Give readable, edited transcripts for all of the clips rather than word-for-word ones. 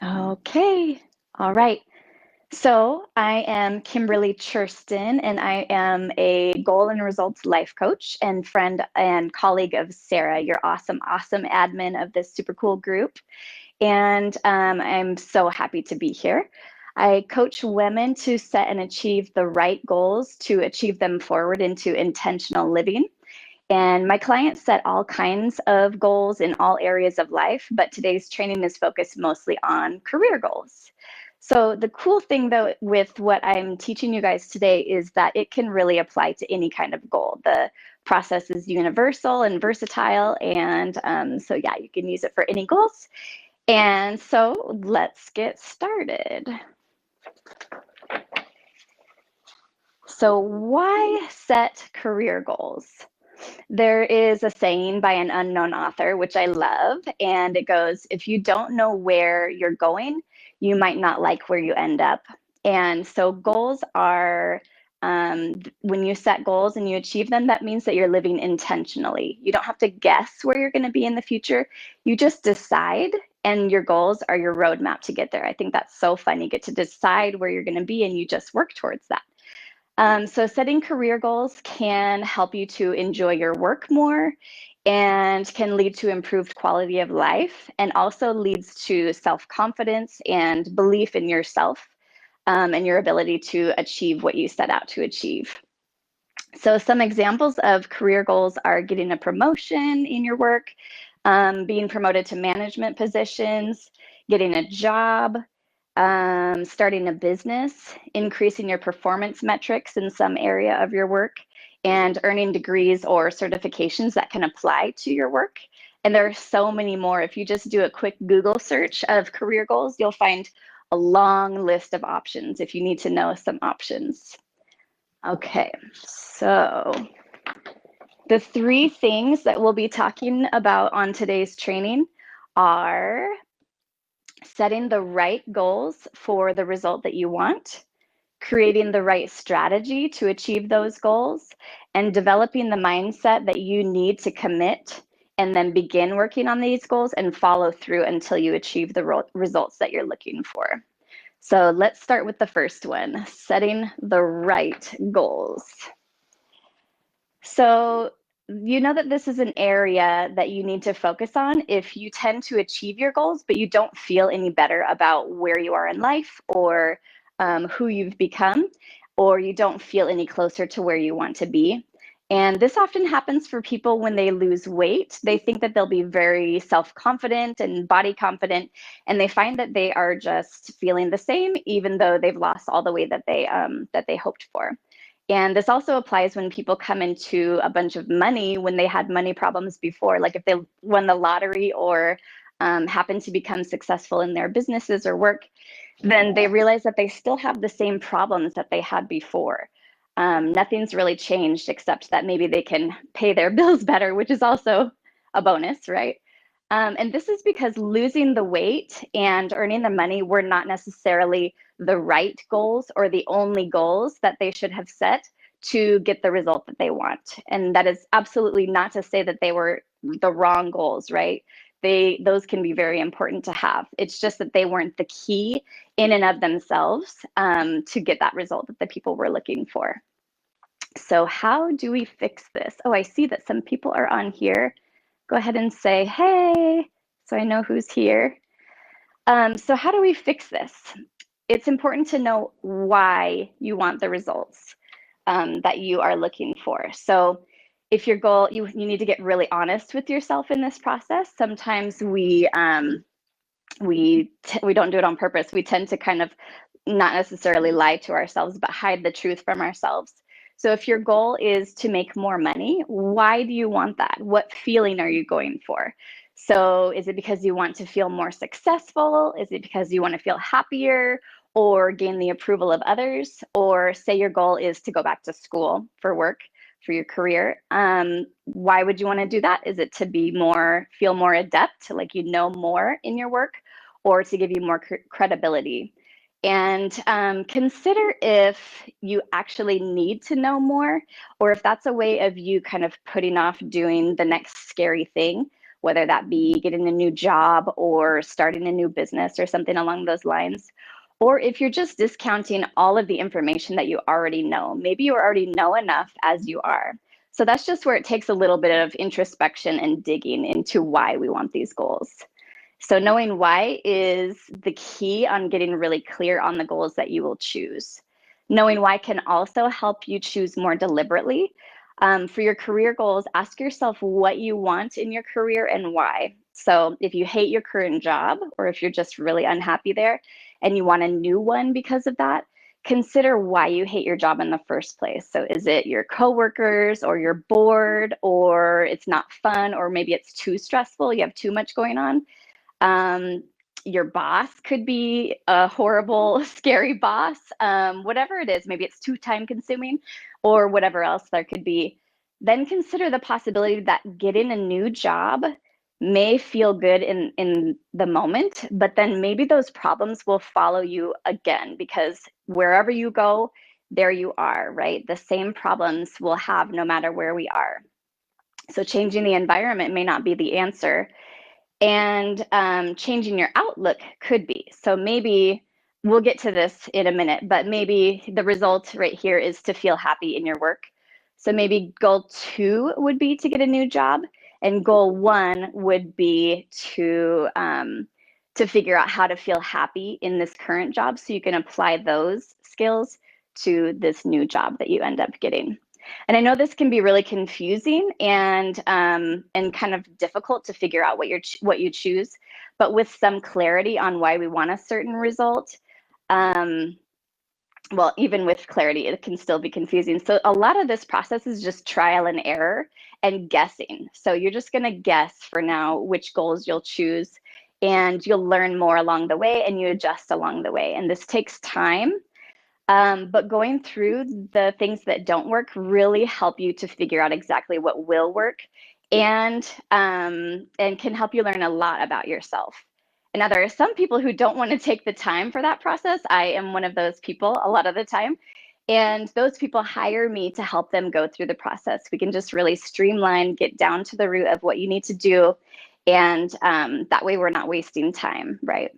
Okay, all right. So I am Kimberly Churston, and I am a goal and results life coach and friend and colleague of Sarah, your awesome admin of this super cool group. And I'm so happy to be here. I coach women to set and achieve the right goals to achieve them forward into intentional living. And my clients set all kinds of goals in all areas of life, but today's training is focused mostly on career goals. So the cool thing though with what I'm teaching you guys today is that it can really apply to any kind of goal. The process is universal and versatile, and so yeah, you can use it for any goals. And so let's get started. So why set career goals? There is a saying by an unknown author, which I love, and it goes, if you don't know where you're going, you might not like where you end up. And so goals are, when you set goals and you achieve them, that means that you're living intentionally. You don't have to guess where you're going to be in the future. You just decide, and your goals are your roadmap to get there. I think that's so fun. You get to decide where you're going to be, and you just work towards that. So setting career goals can help you to enjoy your work more and can lead to improved quality of life and also leads to self-confidence and belief in yourself and your ability to achieve what you set out to achieve. So some examples of career goals are getting a promotion in your work, being promoted to management positions, getting a job, starting a business, increasing your performance metrics in some area of your work, and earning degrees or certifications that can apply to your work. And there are so many more. If you just do a quick Google search of career goals, you'll find a long list of options if you need to know some options. Okay, so the three things that we'll be talking about on today's training are setting the right goals for the result that you want, creating the right strategy to achieve those goals, and developing the mindset that you need to commit and then begin working on these goals and follow through until you achieve the results that you're looking for. So let's start with the first one, setting the right goals. So you know that this is an area that you need to focus on if you tend to achieve your goals, but you don't feel any better about where you are in life or who you've become, or you don't feel any closer to where you want to be. And this often happens for people when they lose weight. They think that they'll be very self-confident and body confident, and they find that they are just feeling the same, even though they've lost all the weight that they hoped for. And this also applies when people come into a bunch of money when they had money problems before, like if they won the lottery or happen to become successful in their businesses or work, then they realize that they still have the same problems that they had before. Nothing's really changed except that maybe they can pay their bills better, which is also a bonus, right? And this is because losing the weight and earning the money were not necessarily the right goals or the only goals that they should have set to get the result that they want. And that is absolutely not to say that they were the wrong goals, right? Those can be very important to have. It's just that they weren't the key in and of themselves to get that result that the people were looking for. So how do we fix this? Oh, I see that some people are on here. Go ahead and say, hey, so I know who's here. So how do we fix this? It's important to know why you want the results that you are looking for. So if your goal, you need to get really honest with yourself in this process. Sometimes we don't do it on purpose. We tend to kind of not necessarily lie to ourselves, but hide the truth from ourselves. So if your goal is to make more money, why do you want that? What feeling are you going for? So is it because you want to feel more successful? Is it because you want to feel happier or gain the approval of others? Or say your goal is to go back to school for work, for your career. Why would you want to do that? Is it to be feel more adept, like you know more in your work, or to give you more credibility? And consider if you actually need to know more, or if that's a way of you kind of putting off doing the next scary thing whether that be getting a new job or starting a new business or something along those lines. Or if you're just discounting all of the information that you already know, maybe you already know enough as you are. So that's just where it takes a little bit of introspection and digging into why we want these goals. So knowing why is the key on getting really clear on the goals that you will choose. Knowing why can also help you choose more deliberately. For your career goals, ask yourself what you want in your career and why. So if you hate your current job, or if you're just really unhappy there and you want a new one because of that, consider why you hate your job in the first place. So is it your coworkers, or you're bored, or it's not fun, or maybe it's too stressful, you have too much going on? Um, your boss could be a horrible, scary boss. Whatever it is, maybe it's too time consuming or whatever else there could be. Then consider the possibility that getting a new job may feel good in the moment, but then maybe those problems will follow you again, because wherever you go, there you are, right? The same problems we'll have no matter where we are. So changing the environment may not be the answer, and changing your outlook could be. So maybe we'll get to this in a minute, but maybe the result right here is to feel happy in your work. So maybe goal 2 would be to get a new job, and goal 1 would be to figure out how to feel happy in this current job, so you can apply those skills to this new job that you end up getting. And I know this can be really confusing and kind of difficult to figure out what you choose, but with some clarity on why we want a certain result, um, well, even with clarity, it can still be confusing. So a lot of this process is just trial and error and guessing. So you're just going to guess for now which goals you'll choose, and you'll learn more along the way, and you adjust along the way. And this takes time. But going through the things that don't work really help you to figure out exactly what will work, and can help you learn a lot about yourself. And now there are some people who don't want to take the time for that process. I am one of those people a lot of the time. And those people hire me to help them go through the process. We can just really streamline, get down to the root of what you need to do. And that way we're not wasting time, right?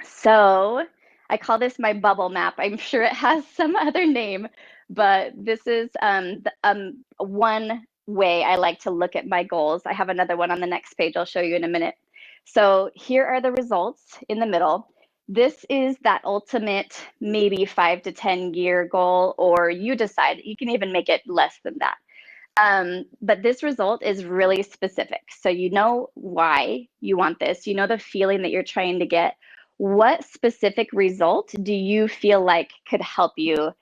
So I call this my bubble map. I'm sure it has some other name, but this is one way I like to look at my goals. I have another one on the next page I'll show you in a minute. So here are the results in the middle. This is that ultimate maybe 5 to 10 year goal, or you decide, you can even make it less than that. But this result is really specific. So you know why you want this. You know the feeling that you're trying to get. What specific result do you feel like could help you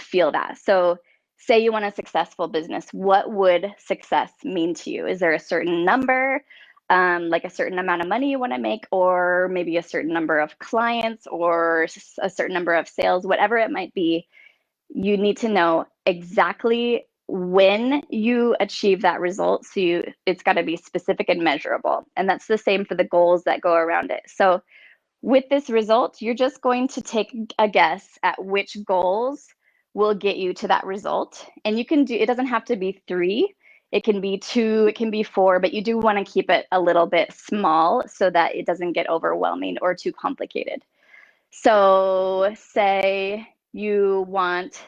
feel that? So say you want a successful business. What would success mean to you? Is there a certain number, like a certain amount of money you want to make, or maybe a certain number of clients, or a certain number of sales, whatever it might be? You need to know exactly when you achieve that result. So it's got to be specific and measurable. And that's the same for the goals that go around it. So with this result, you're just going to take a guess at which goals will get you to that result. And you can do, it doesn't have to be 3, it can be 2, it can be 4, but you do want to keep it a little bit small so that it doesn't get overwhelming or too complicated. So say you want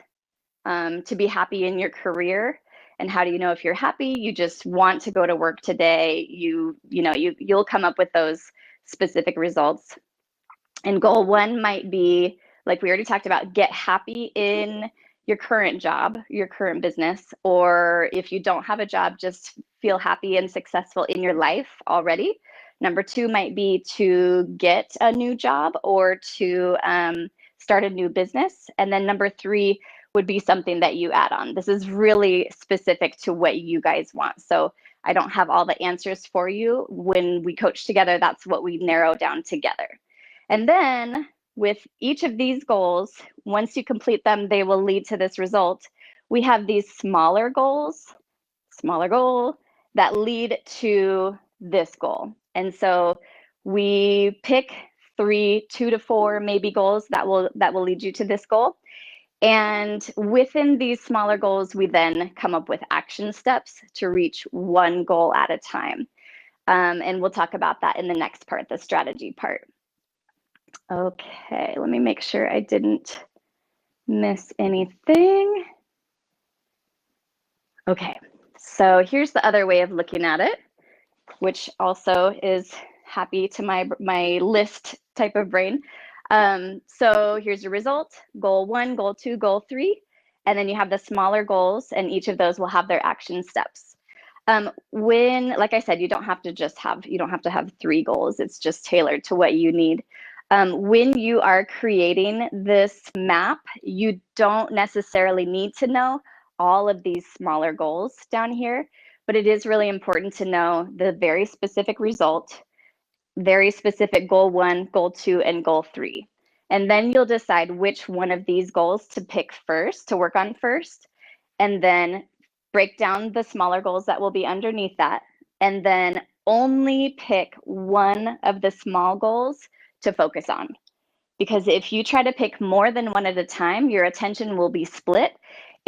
to be happy in your career. And how do you know if you're happy? You just want to go to work today. You'll come up with those specific results. And goal 1 might be, like we already talked about, get happy in your current job, your current business. Or if you don't have a job, just feel happy and successful in your life already. Number 2 might be to get a new job, or to start a new business. And then number 3 would be something that you add on. This is really specific to what you guys want. So I don't have all the answers for you. When we coach together, that's what we narrow down together. And then with each of these goals, once you complete them, they will lead to this result. We have these smaller goals, smaller goal, that lead to this goal. And so we pick 3, 2 to 4 maybe goals that will lead you to this goal. And within these smaller goals, we then come up with action steps to reach one goal at a time. And we'll talk about that in the next part, the strategy part. Okay, let me make sure I didn't miss anything. Okay, so here's the other way of looking at it, which also is happy to my list type of brain. So here's your result: goal 1, goal 2, goal 3, and then you have the smaller goals, and each of those will have their action steps. When, like I said, you don't have to have 3 goals. It's just tailored to what you need. When you are creating this map, you don't necessarily need to know all of these smaller goals down here, but it is really important to know the very specific result, very specific goal 1, goal 2, and goal 3. And then you'll decide which one of these goals to pick first, to work on first, and then break down the smaller goals that will be underneath that, and then only pick one of the small goals to focus on. Because if you try to pick more than one at a time, your attention will be split.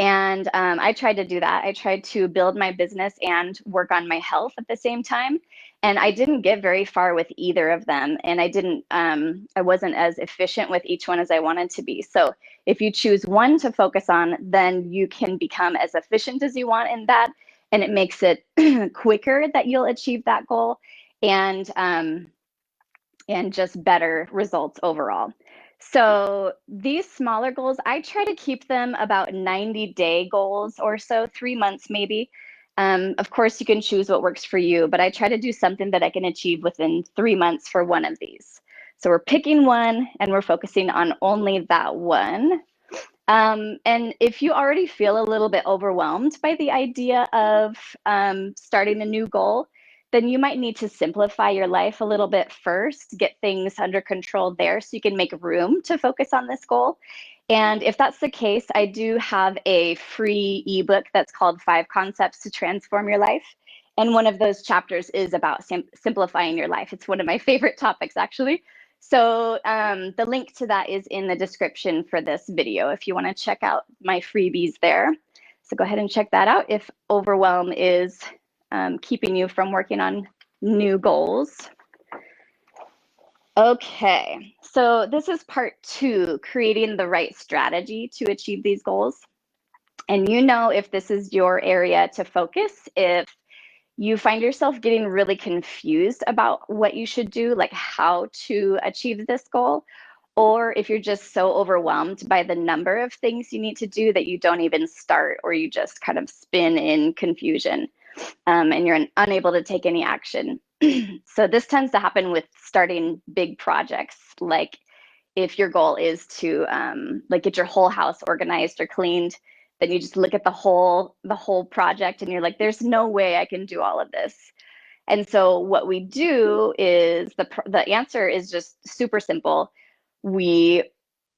And I tried to do that. I tried to build my business and work on my health at the same time. And I didn't get very far with either of them. And I wasn't as efficient with each one as I wanted to be. So if you choose one to focus on, then you can become as efficient as you want in that. And it makes it quicker that you'll achieve that goal. And just better results overall. So these smaller goals, I try to keep them about 90-day goals or so, 3 months maybe. Of course, you can choose what works for you, but I try to do something that I can achieve within 3 months for one of these. So we're picking one and we're focusing on only that one. And if you already feel a little bit overwhelmed by the idea of starting a new goal, then you might need to simplify your life a little bit first, get things under control there so you can make room to focus on this goal. And if that's the case, I do have a free ebook that's called 5 Concepts to Transform Your Life. And one of those chapters is about simplifying your life. It's one of my favorite topics, actually. So the link to that is in the description for this video if you want to check out my freebies there. So go ahead and check that out if overwhelm is keeping you from working on new goals. Okay, so this is part 2, creating the right strategy to achieve these goals. And you know if this is your area to focus, if you find yourself getting really confused about what you should do, like how to achieve this goal, or if you're just so overwhelmed by the number of things you need to do that you don't even start, or you just kind of spin in confusion and you're unable to take any action. So this tends to happen with starting big projects, like if your goal is to like get your whole house organized or cleaned, then you just look at the whole project and you're like, there's no way I can do all of this. And so what we do is the answer is just super simple. We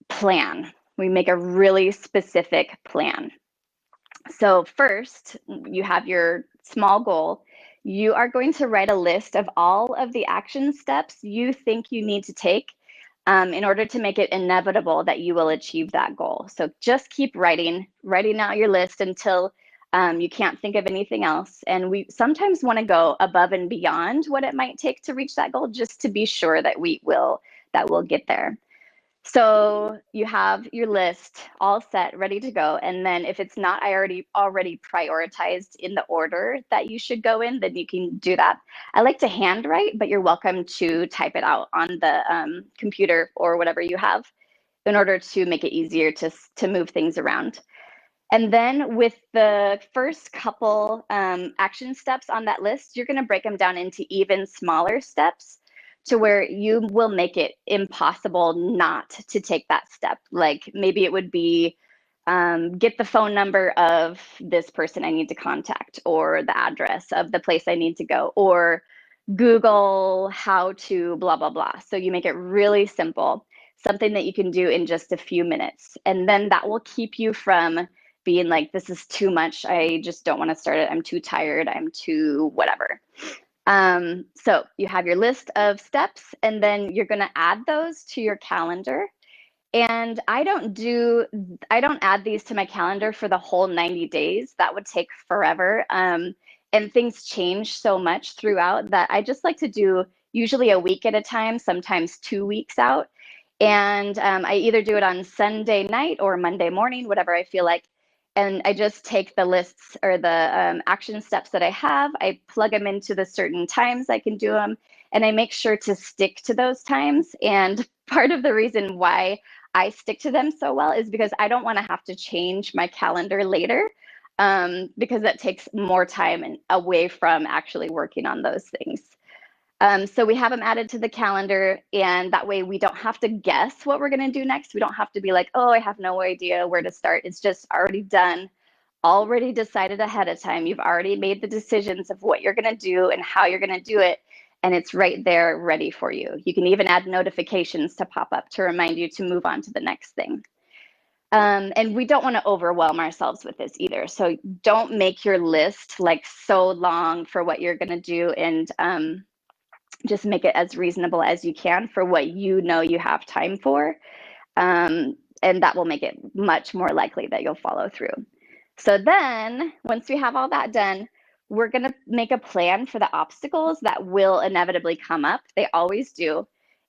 plan. We make a really specific plan. So first, you have your small goal. You are going to write a list of all of the action steps you think you need to take in order to make it inevitable that you will achieve that goal. So just keep writing out your list until you can't think of anything else. And we sometimes want to go above and beyond what it might take to reach that goal, just to be sure that we'll get there. So you have your list all set, ready to go. And then if it's not already prioritized in the order that you should go in, then you can do that. I like to handwrite, but you're welcome to type it out on the computer or whatever you have in order to make it easier to move things around. And then with the first couple action steps on that list, you're going to break them down into even smaller steps to where you will make it impossible not to take that step. Like maybe it would be get the phone number of this person I need to contact, or the address of the place I need to go, or Google how to blah, blah, blah. So you make it really simple, something that you can do in just a few minutes. And then that will keep you from being like, this is too much. I just don't want to start it. I'm too tired. I'm too whatever. So you have your list of steps, and then you're going to add those to your calendar. And I don't add these to my calendar for the whole 90 days. That would take forever. and things change so much throughout that I just like to do usually a week at a time, sometimes 2 weeks out. And I either do it on Sunday night or Monday morning, whatever I feel like. And I just take the lists or the action steps that I have, I plug them into the certain times I can do them, and I make sure to stick to those times. And part of the reason why I stick to them so well is because I don't want to have to change my calendar later, because that takes more time and away from actually working on those things. So we have them added to the calendar, and that way we don't have to guess what we're going to do next. We don't have to be like, oh, I have no idea where to start. It's just already done, already decided ahead of time. You've already made the decisions of what you're going to do and how you're going to do it, and it's right there ready for you. You can even add notifications to pop up to remind you to move on to the next thing. And we don't want to overwhelm ourselves with this either. So don't make your list like so long for what you're going to do, and just make it as reasonable as you can for what you know you have time for. And that will make it much more likely that you'll follow through. So then once we have all that done, we're going to make a plan for the obstacles that will inevitably come up. They always do.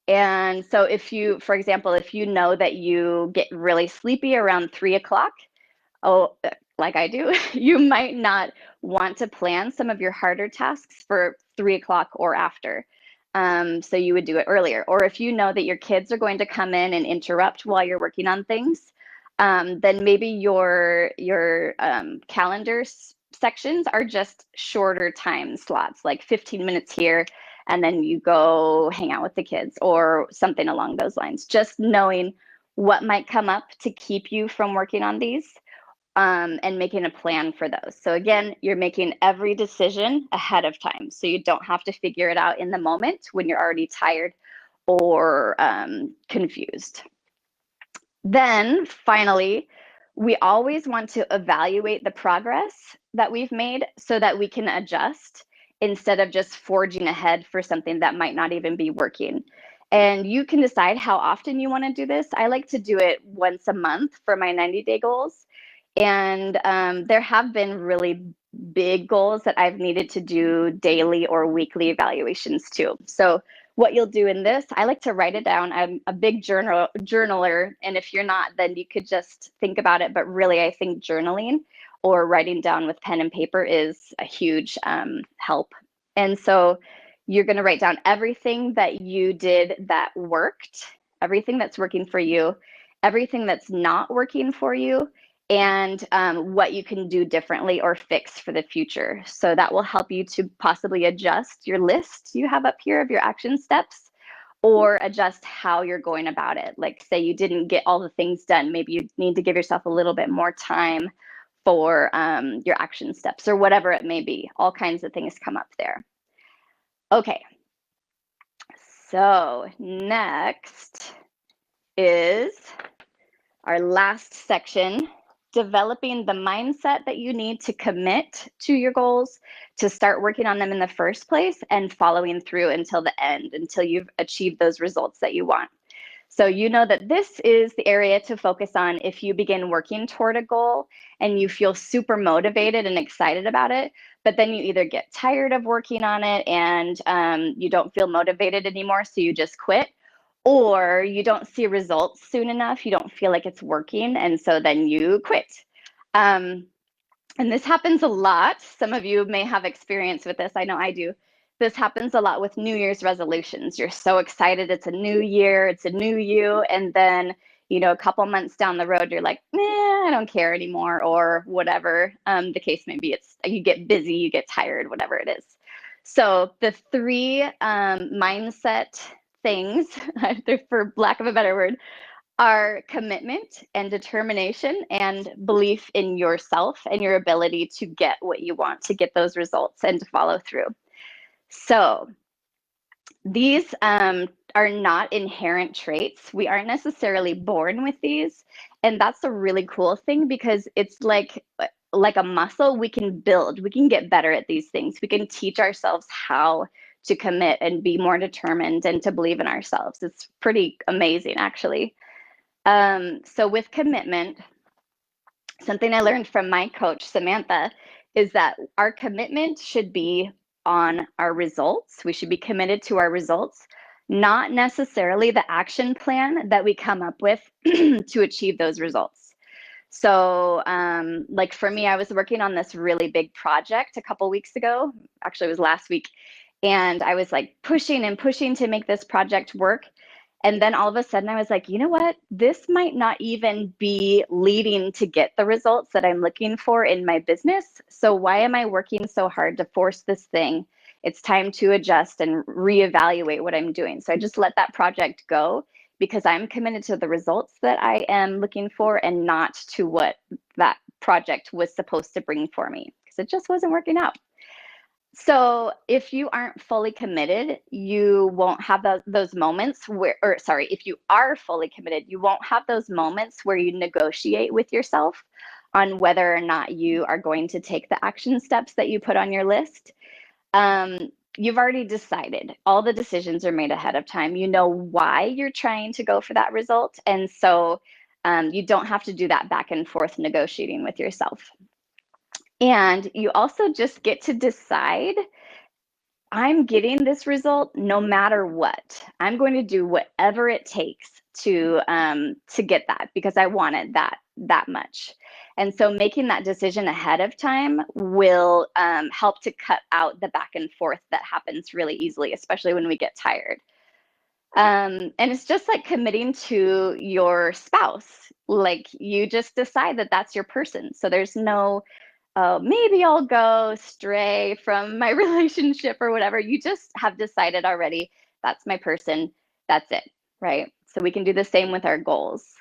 And so if you, for example, if you know that you get really sleepy around 3 o'clock, oh, like I do, you might not want to plan some of your harder tasks for 3 o'clock or after. So you would do it earlier. Or if you know that your kids are going to come in and interrupt while you're working on things, then maybe your calendar sections are just shorter time slots, like 15 minutes here, and then you go hang out with the kids or something along those lines. Just knowing what might come up to keep you from working on these, and making a plan for those. So again, you're making every decision ahead of time, so you don't have to figure it out in the moment when you're already tired or confused. Then finally, we always want to evaluate the progress that we've made so that we can adjust instead of just forging ahead for something that might not even be working. And you can decide how often you want to do this. I like to do it once a month for my 90-day goals. And there have been really big goals that I've needed to do daily or weekly evaluations too. So what you'll do in this, I like to write it down. I'm a big journaler, and if you're not, then you could just think about it. But really, I think journaling or writing down with pen and paper is a huge help. And so you're going to write down everything that you did that worked, everything that's working for you, everything that's not working for you, and what you can do differently or fix for the future. So that will help you to possibly adjust your list you have up here of your action steps, or adjust how you're going about it. Like say you didn't get all the things done, maybe you need to give yourself a little bit more time for your action steps or whatever it may be. All kinds of things come up there. Okay, so next is our last section, developing the mindset that you need to commit to your goals, to start working on them in the first place, and following through until the end, until you've achieved those results that you want. So you know that this is the area to focus on if you begin working toward a goal and you feel super motivated and excited about it, but then you either get tired of working on it and you don't feel motivated anymore, so you just quit, or you don't see results soon enough, you don't feel like it's working, and so then you quit. And this happens a lot. Some of you may have experience with this. I know I do. This happens a lot with New Year's resolutions. You're so excited, it's a new year, it's a new you, and then a couple months down the road, you're like, I don't care anymore, or whatever the case may be. It's you get busy, you get tired, whatever it is. So the three mindset things, for lack of a better word, are commitment and determination and belief in yourself and your ability to get what you want, to get those results and to follow through. So these are not inherent traits. We aren't necessarily born with these. And that's a really cool thing, because it's like a muscle we can build. We can get better at these things. We can teach ourselves how to commit and be more determined and to believe in ourselves. It's pretty amazing, actually. So with commitment, something I learned from my coach, Samantha, is that our commitment should be on our results. We should be committed to our results, not necessarily the action plan that we come up with to achieve those results. So, like for me, I was working on this really big project a couple weeks ago. Actually, it was last week. And I was like pushing and pushing to make this project work. And then all of a sudden, I was like, you know what? This might not even be leading to get the results that I'm looking for in my business. So, why am I working so hard to force this thing? It's time to adjust and reevaluate what I'm doing. So, I just let that project go because I'm committed to the results that I am looking for and not to what that project was supposed to bring for me because it just wasn't working out. So if you aren't fully committed, you won't have those moments where, or sorry, if you are fully committed, you won't have those moments where you negotiate with yourself on whether or not you are going to take the action steps that you put on your list. You've already decided. All the decisions are made ahead of time. You know why you're trying to go for that result. And so you don't have to do that back and forth negotiating with yourself. And you also just get to decide, I'm getting this result no matter what. I'm going to do whatever it takes to get that because I wanted that much. And so making that decision ahead of time will help to cut out the back and forth that happens really easily, especially when we get tired. And it's just like committing to your spouse. Like you just decide that that's your person. So there's no, oh, maybe I'll go stray from my relationship or whatever. You just have decided already, that's my person, that's it, right? So we can do the same with our goals.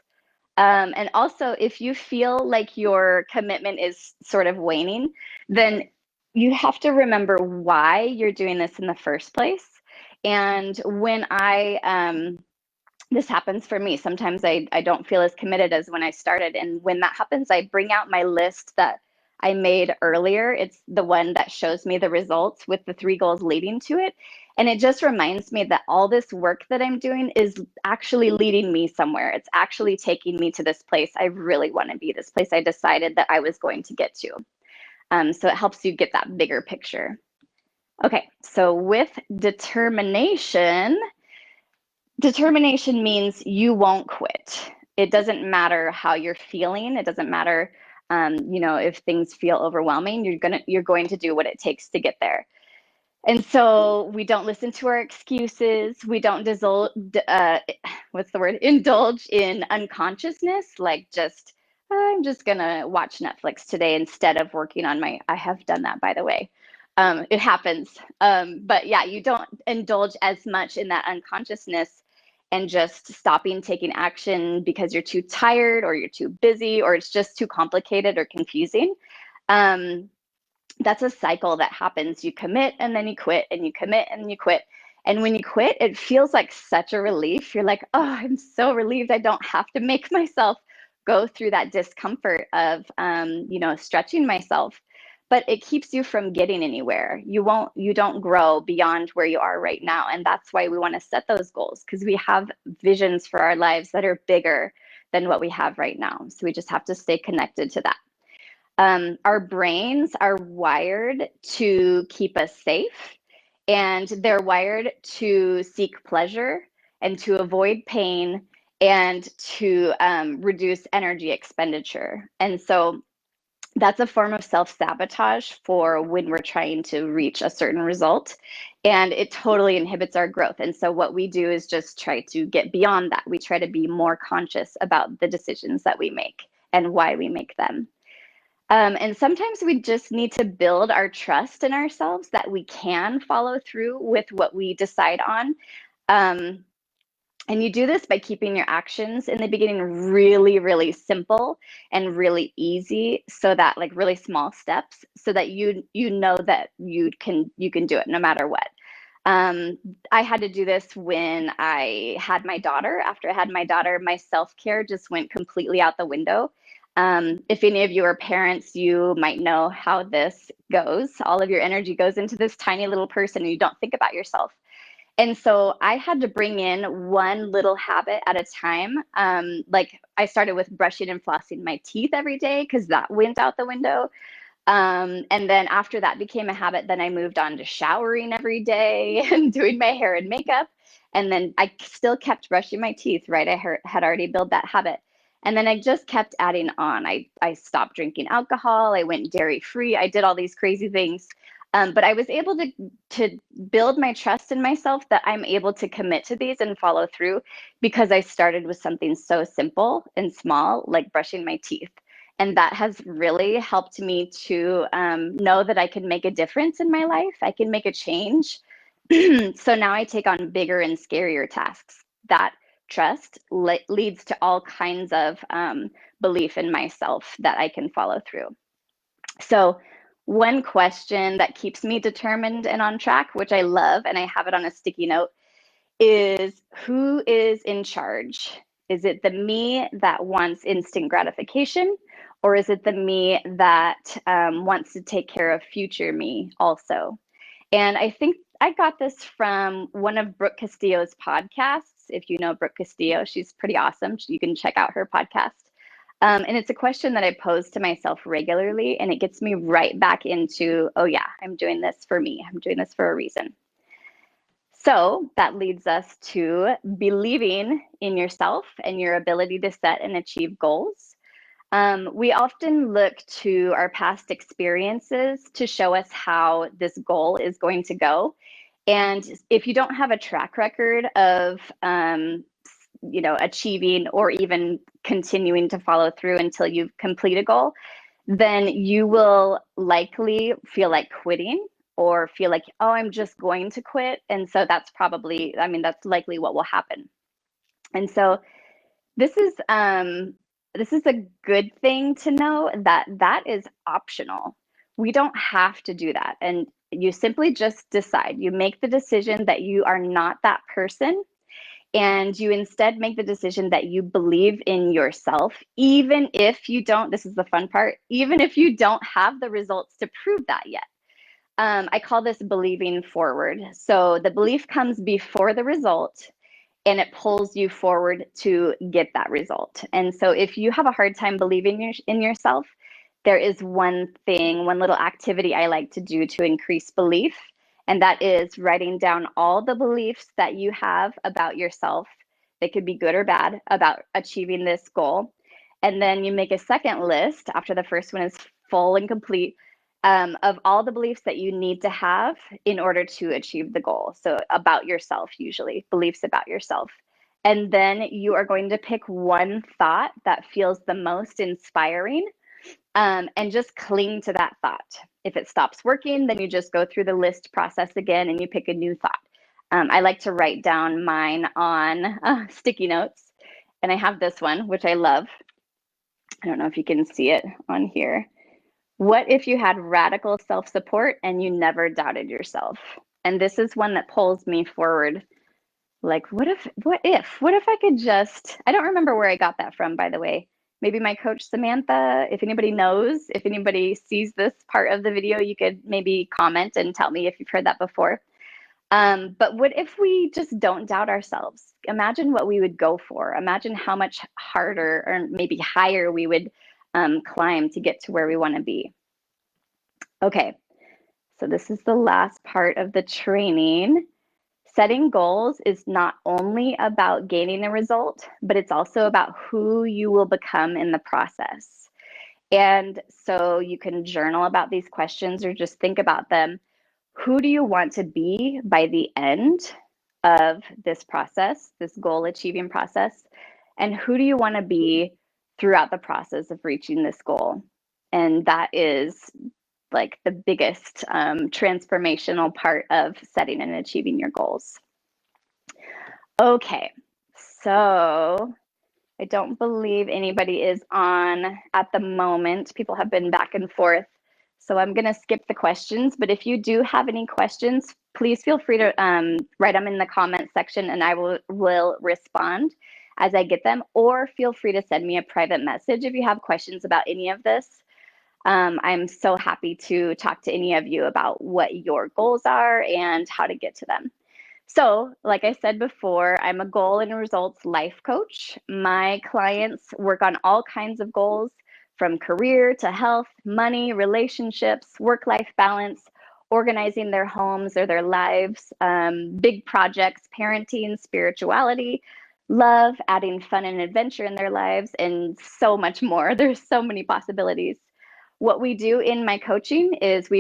And also, if you feel like your commitment is sort of waning, then you have to remember why you're doing this in the first place. And when this happens for me. Sometimes I don't feel as committed as when I started. And when that happens, I bring out my list that I made earlier. It's the one that shows me the results with the 3 goals leading to it. And it just reminds me that all this work that I'm doing is actually leading me somewhere. It's actually taking me to this place I really want to be, this place I decided that I was going to get to. So it helps you get that bigger picture. Okay, so with determination, determination means you won't quit. It doesn't matter how you're feeling. It doesn't matter, if things feel overwhelming. You're going to do what it takes to get there. And so we don't listen to our excuses. We don't indulge in unconsciousness, like just I'm just gonna watch Netflix today instead of working on my. I have done that, by the way. It happens, but yeah, you don't indulge as much in that unconsciousness and just stopping taking action because you're too tired or you're too busy or it's just too complicated or confusing. Um, that's a cycle that happens. You commit and then you quit and you commit and you quit. And when you quit, it feels like such a relief. You're like, oh, I'm so relieved I don't have to make myself go through that discomfort of, stretching myself. But it keeps you from getting anywhere. You don't grow beyond where you are right now. And that's why we want to set those goals because we have visions for our lives that are bigger than what we have right now. So we just have to stay connected to that. Our brains are wired to keep us safe, and they're wired to seek pleasure and to avoid pain and to reduce energy expenditure. And so that's a form of self-sabotage for when we're trying to reach a certain result, and it totally inhibits our growth. And so what we do is just try to get beyond that. We try to be more conscious about the decisions that we make and why we make them. And sometimes we just need to build our trust in ourselves that we can follow through with what we decide on. Um, and you do this by keeping your actions in the beginning really, really simple and really easy, so that like really small steps, so that you know that you can do it no matter what. Um, I had to do this when I had my daughter. After I had my daughter, my self-care just went completely out the window. If any of you are parents, you might know how this goes. All of your energy goes into this tiny little person and you don't think about yourself. And so I had to bring in one little habit at a time. Like I started with brushing and flossing my teeth every day because that went out the window. And then after that became a habit, then I moved on to showering every day and doing my hair and makeup. And then I still kept brushing my teeth, right? Had already built that habit. And then I just kept adding on. I stopped drinking alcohol. I went dairy free. I did all these crazy things. But I was able to build my trust in myself that I'm able to commit to these and follow through because I started with something so simple and small, like brushing my teeth. And that has really helped me to know that I can make a difference in my life. I can make a change. So now I take on bigger and scarier tasks. That trust leads to all kinds of belief in myself that I can follow through. So, one question that keeps me determined and on track, which I love, and I have it on a sticky note, is who is in charge? Is it the me that wants instant gratification, or is it the me that wants to take care of future me also? And I think I got this from one of Brooke Castillo's podcasts. If you know Brooke Castillo, she's pretty awesome. You can check out her podcast. And it's a question that I pose to myself regularly, and it gets me right back into, oh, yeah, I'm doing this for me. I'm doing this for a reason. So that leads us to believing in yourself and your ability to set and achieve goals. We often look to our past experiences to show us how this goal is going to go. And if you don't have a track record of achieving or even continuing to follow through until you complete a goal, then you will likely feel like quitting or feel like, oh, I'm just going to quit. And so that's probably, I mean, that's likely what will happen. And so this is a good thing to know that that is optional. We don't have to do that. And you simply just decide. You make the decision that you are not that person, and you instead make the decision that you believe in yourself, even if you don't, this is the fun part, even if you don't have the results to prove that yet. I call this believing forward. So the belief comes before the result, and it pulls you forward to get that result. And so if you have a hard time believing in yourself, there is one thing, one little activity I like to do to increase belief, and that is writing down all the beliefs that you have about yourself. They could be good or bad about achieving this goal. And then you make a second list after the first one is full and complete, of all the beliefs that you need to have in order to achieve the goal. So, about yourself, usually, beliefs about yourself. And then you are going to pick one thought that feels the most inspiring, and just cling to that thought. If it stops working, then you just go through the list process again and you pick a new thought. I like to write down mine on sticky notes, and I have this one, which I love. I don't know if you can see it on here. What if you had radical self-support and you never doubted yourself? And this is one that pulls me forward. Like, what if I could just, I don't remember where I got that from, by the way. Maybe my coach, Samantha, if anybody knows, if anybody sees this part of the video, you could maybe comment and tell me if you've heard that before. But what if we just don't doubt ourselves? Imagine what we would go for. Imagine how much harder or maybe higher we would climb to get to where we want to be. Okay, so this is the last part of the training. Setting goals is not only about gaining a result, but it's also about who you will become in the process. And so you can journal about these questions or just think about them. Who do you want to be by the end of this process, this goal achieving process? And who do you want to be throughout the process of reaching this goal? And that is like the biggest transformational part of setting and achieving your goals. Okay, so I don't believe anybody is on at the moment. People have been back and forth. So I'm going to skip the questions, but if you do have any questions, please feel free to write them in the comment section and I will respond as I get them, or feel free to send me a private message if you have questions about any of this. I'm so happy to talk to any of you about what your goals are and how to get to them. So, like I said before, I'm a goal and results life coach. My clients work on all kinds of goals, from career to health, money, relationships, work-life balance, organizing their homes or their lives, big projects, parenting, spirituality, love, adding fun and adventure in their lives, and so much more. There's so many possibilities. What we do in my coaching is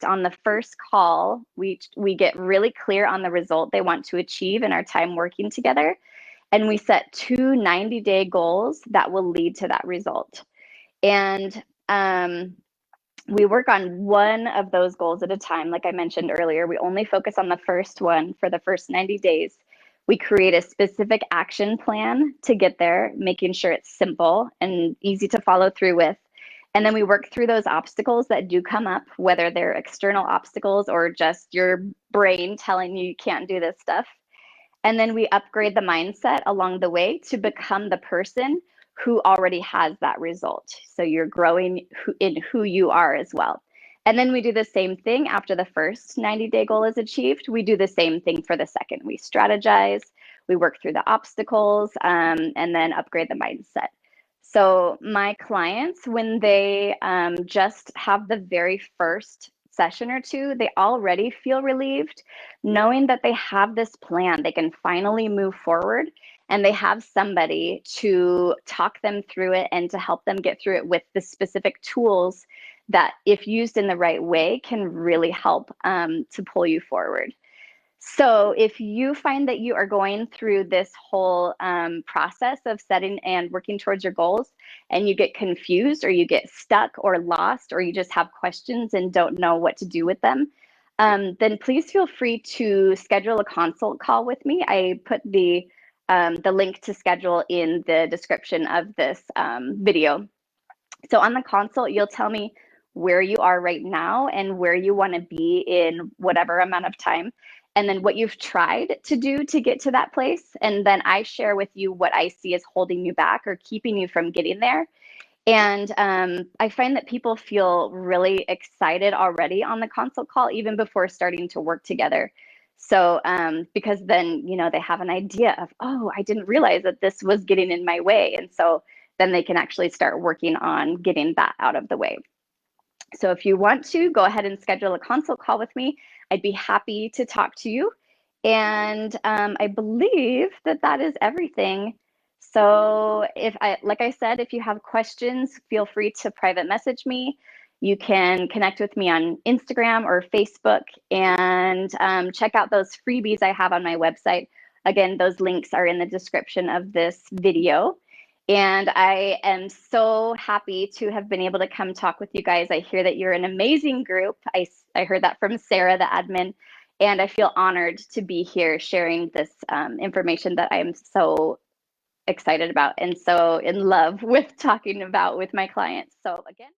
on the first call, we get really clear on the result they want to achieve in our time working together. And we set 2 90-day goals that will lead to that result. And we work on one of those goals at a time. Like I mentioned earlier, we only focus on the first one for the first 90 days. We create a specific action plan to get there, making sure it's simple and easy to follow through with. And then we work through those obstacles that do come up, whether they're external obstacles or just your brain telling you you can't do this stuff. And then we upgrade the mindset along the way to become the person who already has that result. So you're growing in who you are as well. And then we do the same thing after the first 90-day goal is achieved. We do the same thing for the second. We strategize, we work through the obstacles, and then upgrade the mindset. So my clients, when they just have the very first session or two, they already feel relieved knowing that they have this plan. They can finally move forward and they have somebody to talk them through it and to help them get through it with the specific tools that, if used in the right way, can really help to pull you forward. So if you find that you are going through this whole process of setting and working towards your goals and you get confused or you get stuck or lost or you just have questions and don't know what to do with them, then please feel free to schedule a consult call with me. I put the link to schedule in the description of this video. So on the consult, you'll tell me where you are right now and where you want to be in whatever amount of time, and then what you've tried to do to get to that place. And then I share with you what I see as holding you back or keeping you from getting there. And I find that people feel really excited already on the consult call, even before starting to work together. So because then, they have an idea of, oh, I didn't realize that this was getting in my way. And so then they can actually start working on getting that out of the way. So if you want to, go ahead and schedule a consult call with me. I'd be happy to talk to you. And I believe that that is everything. So like I said, if you have questions, feel free to private message me. You can connect with me on Instagram or Facebook and check out those freebies I have on my website. Again, those links are in the description of this video. And I am so happy to have been able to come talk with you guys. I hear that you're an amazing group. I heard that from Sarah, the admin, and I feel honored to be here sharing this information that I am so excited about and so in love with talking about with my clients. So again.